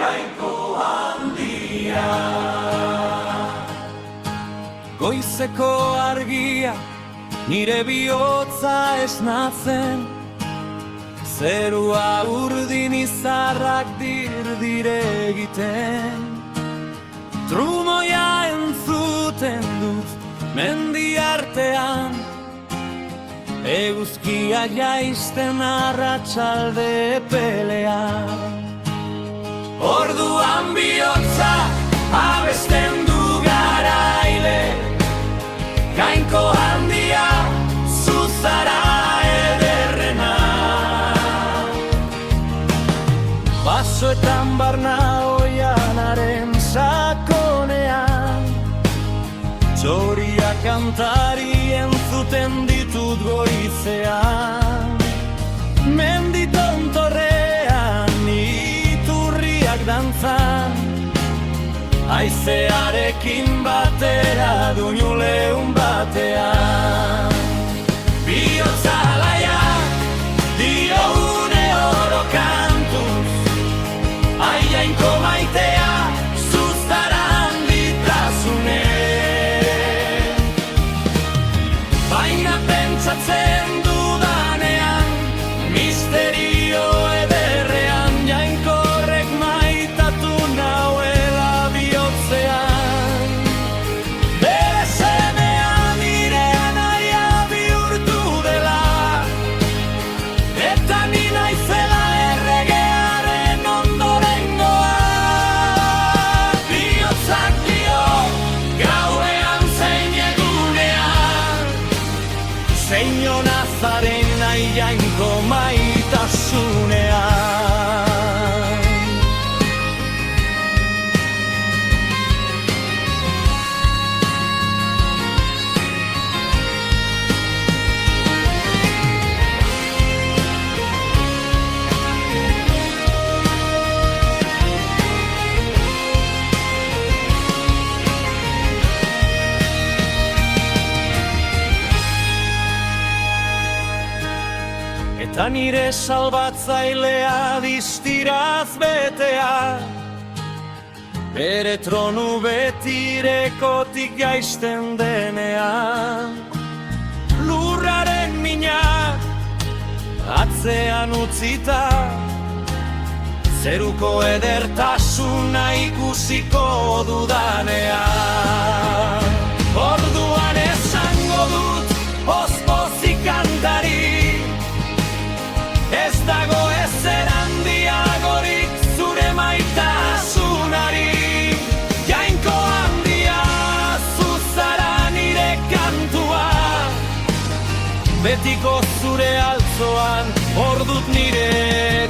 jainko handia. Goizeko argia nire bihotza esnatzen, zerua urdin izarrak dir-dire egiten. Trumoia entzuten dut mendi artean, eguzkia jaisten arratsalde pelean. Orduan bihotzak abesten du garaile, jainko handia zuzara ederrena. Basoetan barna oianaren sakonean, txoria kantari entzuten ditut goizean. Mendi tontorrean iturriak dantzan, haizearekin batera duinu leun batean. Bihotza alaiak dio une oro kantuz, ai jainko maitea zuzara handitasunen. Baina pentsatzen dudanean, misterio ederrean, jainkorrek maitatu nauela bihotzean. Bere semea nire anaia bihurtu dela, eta ni naizela erregearen ondorengoa. Bihotzak dio gauean zein egunean, zein ona zaren nahi jainko maitasunean. Eta nire salbatzailea distiraz betea, bere tronu betirekotik jaisten denean. Lurraren minak atzean utzita, zeruko edertasuna ikusiko dudanean. Orduan esango dut poz-pozik kantari, ez dago ezer handiagorik zure maitasunari. Jainko handia zuzara nire kantua, betiko zure altzoan hor dut nire